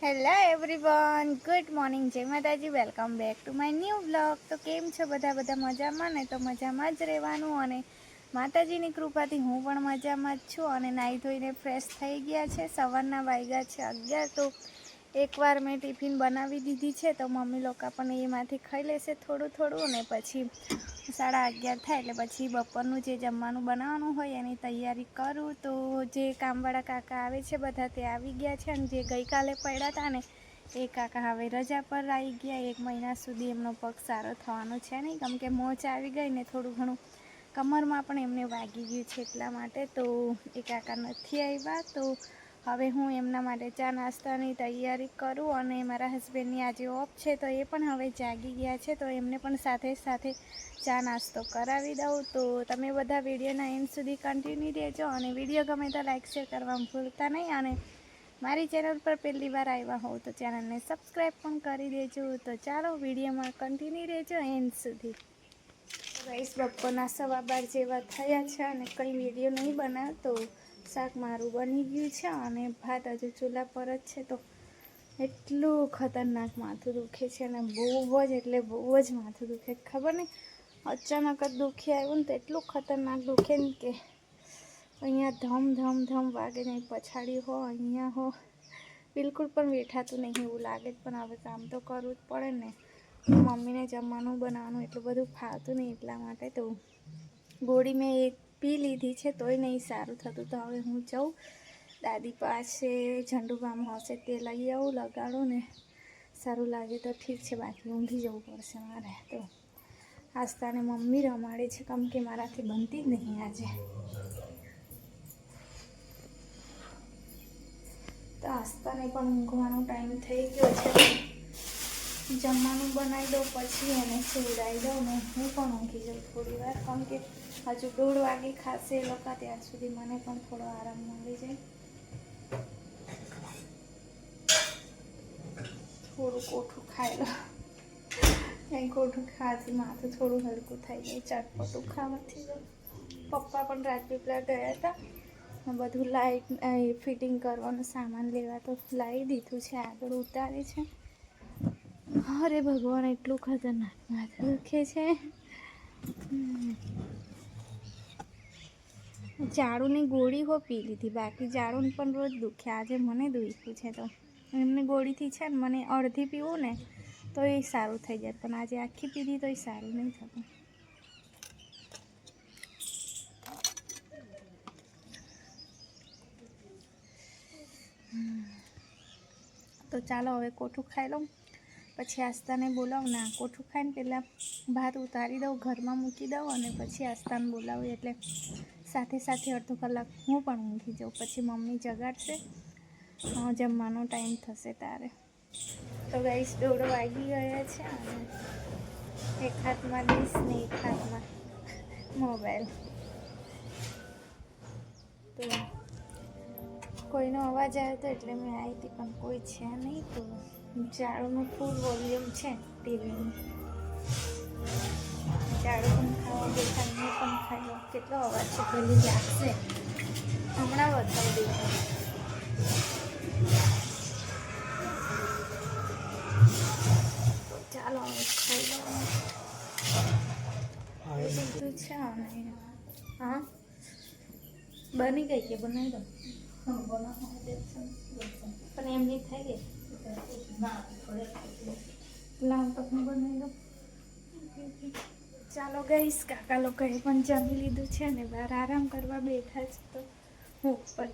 Hello everyone, good morning, જય માતાજી. Welcome back to my new blog. તો કેમ છો બધા મજામાં ને? તો મજામાં જ રહેવાનું, અને માતાજીની કૃપાથી હું પણ મજામાં જ છું. અને નાહી ધોઈને ફ્રેશ થઈ ગયા છે. સવારના વાગ્યા છે 11. તો એકવાર મેં ટિફિન બનાવી દીધી છે, તો મમ્મી લોકો પણ એમાંથી ખાઈ લેશે થોડું અને પછી 11:30 થાય એટલે પછી બપોરનું જે જમવાનું બનાવવાનું હોય એની તૈયારી કરું. તો જે કામવાળા કાકા આવે છે બધા તે આવી ગયા છે, અને જે ગઈકાલે પડ્યા હતા ને એ કાકા હવે રજા પર આવી ગયા. 1 મહિના સુધી એમનો પગ સારો થવાનો છે નહીં, કેમ કે મોચ આવી ગઈ ને થોડું ઘણું કમરમાં પણ એમને વાગી ગયું છે, એટલા માટે. તો એ કાકા નથી આવ્યા. તો હવે હું એમના માટે ચા નાસ્તાની તૈયારી કરું, અને મારા હસબન્ડની આજે ઓફ છે તો એ પણ હવે જાગી ગયા છે, તો એમને પણ સાથે સાથે ચા નાસ્તો કરાવી દઉં. તો તમે બધા વિડીયોના એન્ડ સુધી કન્ટિન્યુ રહેજો, અને વિડીયો ગમે તો લાઈક શેર કરવાનું ભૂલતા નહીં. અને મારી ચેનલ પર પહેલી વાર આવ્યા હોવ તો ચેનલને સબસ્ક્રાઈબ પણ કરી દેજો. તો ચાલો વિડીયોમાં કન્ટિન્યુ રહેજો એન્ડ સુધી. ગાઈસ, બપોરના 12:15 જેવા થયા છે, અને કંઈ વિડીયો નહીં બનાવતો. શાક મારું બની ગયું છે, અને ભાત હજુ ચૂલા પર જ છે. તો એટલું ખતરનાક માથું દુખે છે, અને બહુ જ એટલે બહુ જ માથું દુખે. ખબર નહીં, અચાનક જ દુખી આવ્યું ને તો એટલું ખતરનાક દુખે ને કે અહીંયા ધમ વાગે નહીં, પછાડી હો અહીંયા હો, બિલકુલ પણ બેઠાતું નહીં એવું લાગે. પણ હવે કામ તો કરવું જ પડે ને. મમ્મીને જમવાનું બનાવવાનું એટલું બધું ફાવતું નહીં, એટલા માટે તો ગોળી મેં એક પી લીધી છે તોય નહીં સારું થતું. તો હવે હું જાઉં દાદી પાસે, ઝંડુબામ હશે તે લઈ આવું, લગાડું ને સારું લાગે તો ઠીક છે, બાકી ઊંઘી જવું પડશે મારે. તો આસ્તાને મમ્મી રમાડે છે, કેમ કે મારાથી બનતી જ નહીં આજે. તો આસ્તાને પણ ઊંઘવાનો ટાઈમ થઈ ગયો છે. જમવાનું બનાવી દઉં, પછી એને સુવડાવી દઉં ને હું પણ ઊંઘી જાઉં થોડી વાર, કેમ કે હજુ 1:30 વાગે ખાશે એ લોકો, ત્યાં સુધી મને પણ થોડો આરામ મળી જાય. થોડું કોઠું ખાઈ લો, કંઈ કોઠું ખાવાથી માથું થોડું હલકું થઈ જાય, ચટપટું ખાવાથી. પપ્પા પણ રાજપીપળા ગયા હતા, બધું લાઇટ ફિટિંગ કરવાનું સામાન લેવા, તો લાવી દીધું છે, આગળ ઉતારે છે. અરે ભગવાન, એટલું ખતરનાક માથું દુખે છે. ઝાડુની ગોળી હો પી લીધી, બાકી ઝાડુને પણ રોજ દુખે. આજે મને દુખ્યું છે, તો એમની ગોળીથી છે ને મને અડધી પીવું ને તો એ સારું થઈ જાય, પણ આજે આખી પીધી તો એ સારું નહીં થતું. તો ચાલો હવે કોઠું ખાઈ લઉં, પછી આસ્તાને બોલાવું. ના, કોઠું ખાઈને પહેલાં ભાત ઉતારી દઉં, ઘરમાં મૂકી દઉં, અને પછી આસ્તાને બોલાવું, એટલે સાથે અડધો કલાક હું પણ ઊંઘી જાઉં. પછી મમ્મી જગાડશે, જમવાનો ટાઈમ થશે ત્યારે. તો ગાઈસ, 1:30 વાગી ગયા છે, અને એક હાથમાં ડીશ ને એક હાથમાં મોબાઈલ. તો કોઈનો અવાજ આવ્યો હતો એટલે મેં આવી હતી, પણ કોઈ છે નહીં. તો ઝાડુનું ફૂલ વોલ્યુમ છે ટીવીનું. ઝાડુ પણ ખાવા બેઠા, મેં પણ ખાઈ લો. કેટલો અવાજ છે પેલી લાગશે, હમણાં બતાવી દીધું. ચાલો હવે ખાઈ લો. લીધું છે, અને હા બની ગઈ કે બનાવી દો, પણ એમની થઈ ગઈ. લાવ તો હું બનાવી દઉં. ચાલો ગઈશ, કાકા લોકોએ પણ જમી લીધું છે, ને બહાર આરામ કરવા બેઠા છે. તો હું ઉપર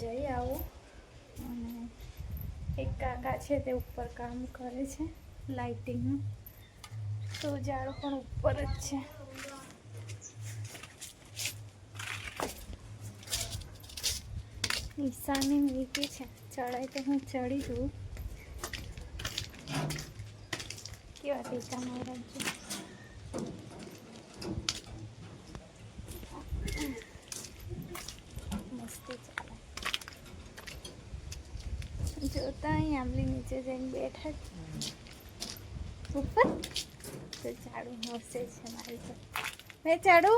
જઈ આવું, અને એક કાકા છે તે ઉપર કામ કરે છે લાઇટિંગનું, તો ઝાડુ પણ ઉપર જ છે. ઈશાની મીઠી છે, ચડાઈ તો હું ચડી દઉં. કેવા ટીકા મારા છે, મસ્તી ચાલે. જોતા અહીં આંબલી નીચે જઈને બેઠા જ ઉપર. તો ઝાડુ હસે છે મારી પર. મેં ઝાડુ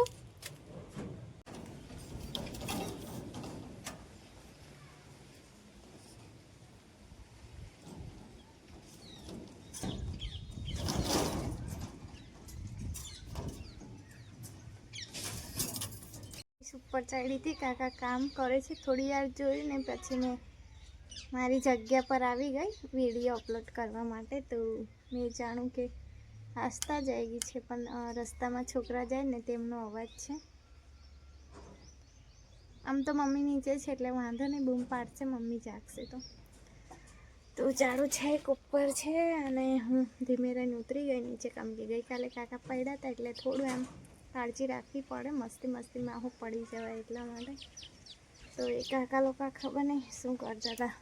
ઉપર ચડી હતી. કાકા કામ કરે છે. થોડી વાર જોયું ને પછી મેં મારી જગ્યા પર આવી ગઈ વિડીયો અપલોડ કરવા માટે. તો મેં જાણું કે આસ્થા જઈ ગઈ છે, પણ રસ્તામાં છોકરા જાય ને તેમનો અવાજ છે. આમ તો મમ્મી નીચે છે એટલે વાંધો નહીં, બૂમ પાડશે મમ્મી જાગશે તો ઝાડુ છે એક ઉપર છે અને હું ધીમે રહીને ઉતરી ગઈ નીચે, કેમ કે ગઈકાલે કાકા પડ્યા હતા એટલે થોડું એમ કાળજી રાખવી પડે, મસ્તીમાં હું પડી જવાય એટલા માટે. તો એ કાકા લોકો ખબર નહીં શું કરતા હતા.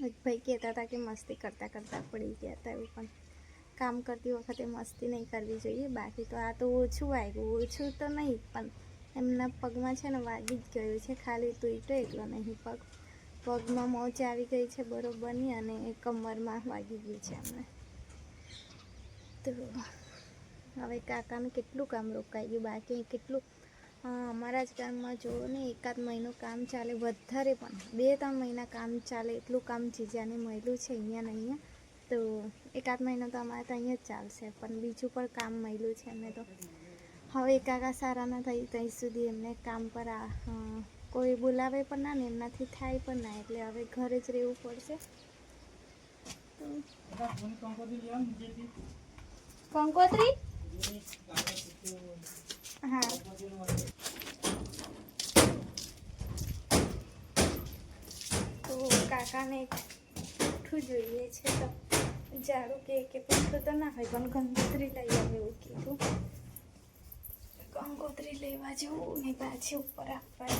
એક ભાઈ કહેતા હતા કે મસ્તી કરતાં પડી ગયા હતા, એવું પણ કામ કરતી વખતે મસ્તી નહીં કરવી જોઈએ. બાકી તો આ તો ઓછું વાગ્યું, ઓછું તો નહીં પણ એમના પગમાં છે ને વાગી જ ગયું છે. ખાલી તૂટ્યો એટલો નહીં, પગમાં મોચ આવી ગઈ છે બરોબરની અને કમરમાં વાગી ગઈ છે એમને. તો હવે કાકાનું કેટલું કામ રોકાઈ ગયું, બાકી કેટલું અમારા જ ગામમાં જુઓ ને, એકાદ મહિનો કામ ચાલે, વધારે પણ 2-3 મહિના કામ ચાલે એટલું કામ જીજાને મળ્યું છે અહીંયા ને અહીંયા. તો એકાદ મહિનો તો અમારે તો અહીંયા જ ચાલશે, પણ બીજું પણ કામ મળ્યું છે એમને. તો હવે કાકા સારા ના થઈ ત્યાં સુધી એમને કામ પર કોઈ બોલાવે પણ ના ને એમનાથી થાય પણ ના, એટલે હવે ઘરે જ રહેવું પડશે. કંકોત્રી હા, તો કાકાને પૂઠું જોઈએ છે, તો ઝાડુ કે પૂઠું તો ના હોય પણ કંકોત્રી લઈ આવે એવું કીધું. કંકોત્રી લેવા જવું ને પાછી ઉપર આપવા.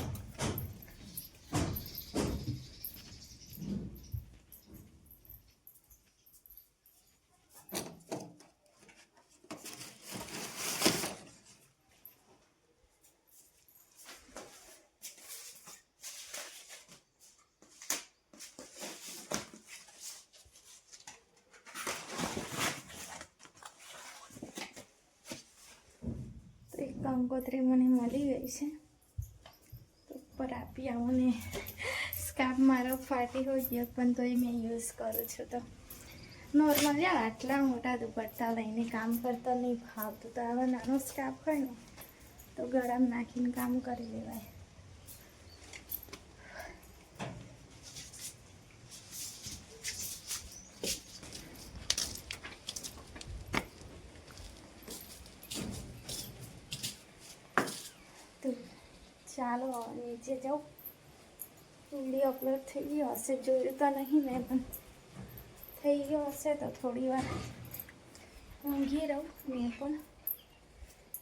કંકોત્રી મને મળી ગઈ છે, તો ઉપર આપી આવું. ને સ્કાર્ફ મારો ફાટી હોય ગયો પણ તોય મેં યુઝ કરું છું. તો નોર્મલ આટલા મોટા દુપટ્ટા લઈને કામ કરતા નહીં ફાવતું, તો આવા નાનો સ્કાર્ફ હોય ને તો ગળામાં નાખીને કામ કરી લેવાય. ચાલો નીચે જાઉં. વિડીયો અપલોડ થઈ ગયો હશે, જોયું તો નહીં મેં, પણ થઈ ગયો હશે તો થોડી વાર ઊંઘી રહું મેં પણ.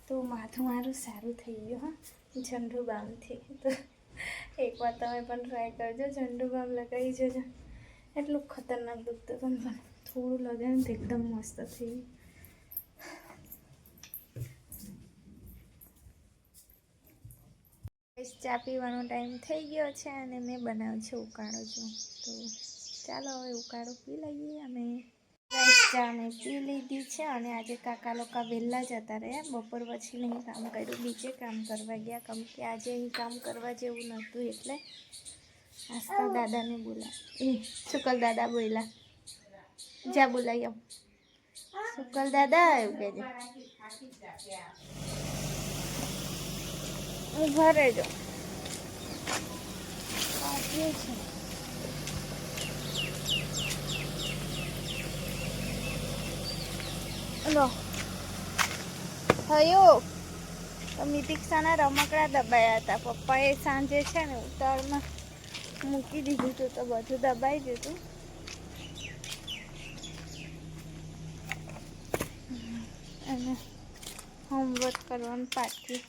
તો માથું મારું સારું થઈ ગયું હા, ઝંડુ બામથી. તો એકવાર તમે પણ ટ્રાય કરજો, ઝંડુ બામ લગાવી જજો. એટલું ખતરનાક દુખતું પણ થોડું લગાવ્યું તો એકદમ મસ્ત થઈ ગયું. ચા પીવાનો ટાઈમ થઈ ગયો છે અને મેં બનાવ્યો છે ઉકાળો. તો ચાલો હવે ઉકાળો પી લઈએ. અમે ચા મેં પી લીધી છે અને આજે કાકા લોકો વહેલા જતા રહ્યા, બપોર પછી નહીં કામ કર્યું, બીજે કામ કરવા ગયા, કેમ કે આજે અહીં કામ કરવા જેવું નહોતું એટલે આસ્થા દાદાને શુકલ દાદા બોલ્યા, જા બોલાવી આવ શુકલ દાદા એવું કહેજે. ઉભા રહેજો. લો થયું. તો મિતિક્ષાના રમકડા દબાયા હતા, પપ્પાએ સાંજે છે ને ઉતાળમાં મૂકી દીધું હતું, તો બધું દબાઈ દીધું. અને હોમવર્ક કરવાનું પાછી.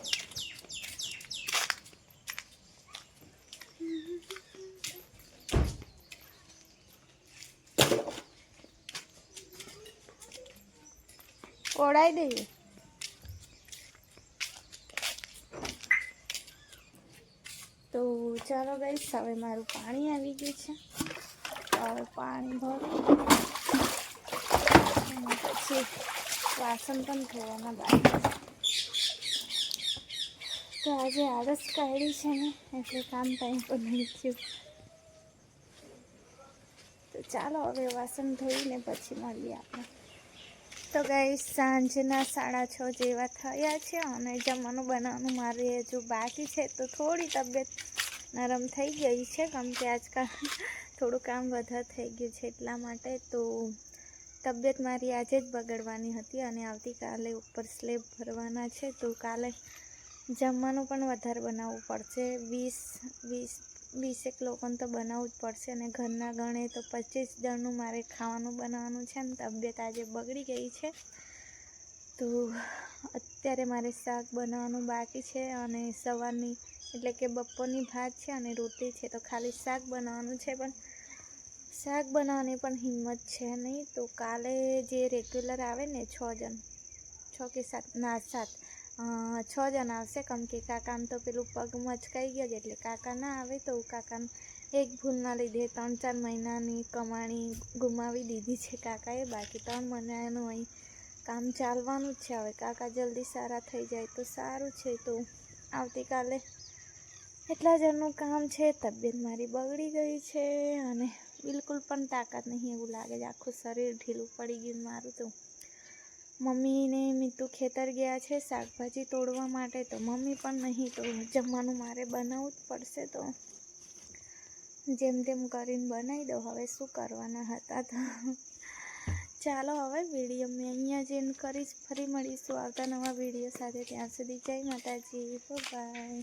ઓળાઈ દઈએ. તો ચાલો ગાઈસ, હવે મારું પાણી આવી ગયું છે, હવે પાણી ભરું અને પછી વાસણ પણ ધોવાના બાકી. તો આજે આળસ કાઢી છે ને એટલે કામ ટાઈમ પર નહીં થયું. તો ચાલો હવે વાસણ ધોઈને પછી મળીએ આપણે. તો ગાઈસ સાંજના 6:30 જેવા થયા છે અને જમવાનું બનાવવાનું મારે હજુ બાકી છે. તો થોડી તબિયત નરમ થઈ ગઈ છે, કેમ કે આજકાલ થોડું કામ વધારે થઈ ગયું છે એટલા માટે. તો તબિયત મારી આજે જ બગડવાની હતી અને આવતીકાલે ઉપર સ્લેબ ભરવાના છે. તો કાલે જમવાનું પણ વધારે બનાવવું પડશે. 20 લોકોને તો બનાવવું જ પડશે અને ઘરના ગણે તો 25 જણનું મારે ખાવાનું બનાવવાનું છે ને તબિયત આજે બગડી ગઈ છે. તો અત્યારે મારે શાક બનાવવાનું બાકી છે અને સવારની એટલે કે બપોરની ભાત છે અને રોટલી છે. તો ખાલી શાક બનાવવાનું છે, પણ શાક બનાવવાની પણ હિંમત છે નહીં. તો કાલે જે રેગ્યુલર આવે ને 6 જણ 6 કે 7 ના 7 6 જણ આવશે, કેમ કે કાકાને તો પેલું પગ મચકાઈ ગયો એટલે કાકા ના આવે. તો કાકાને એક ભૂલના લીધે 3-4 મહિનાની કમાણી ગુમાવી દીધી છે કાકાએ. બાકી 3 મહિનાનું અહીં કામ ચાલવાનું જ છે. હવે કાકા જલ્દી સારા થઈ જાય તો સારું છે. તો આવતીકાલે એટલા જણનું કામ છે. તબિયત મારી બગડી ગઈ છે અને બિલકુલ પણ તાકાત નહીં એવું લાગે છે. આખું શરીર ઢીલું પડી ગયું મારું. તો મમ્મીને મીતુ ખેતર ગયા છે શાકભાજી તોડવા માટે. તો મમ્મી પણ નહીં, તો જમવાનું મારે બનાવવું જ પડશે. તો જેમ તેમ કરીને બનાવી દો. હવે શું કરવાના હતા. તો ચાલો હવે વિડીયો મેં અહીંયા જ એન્ડ કરીશ. ફરી મળીશું આવતા નવા વિડીયો સાથે. ત્યાં સુધી જય માતાજી, બાય.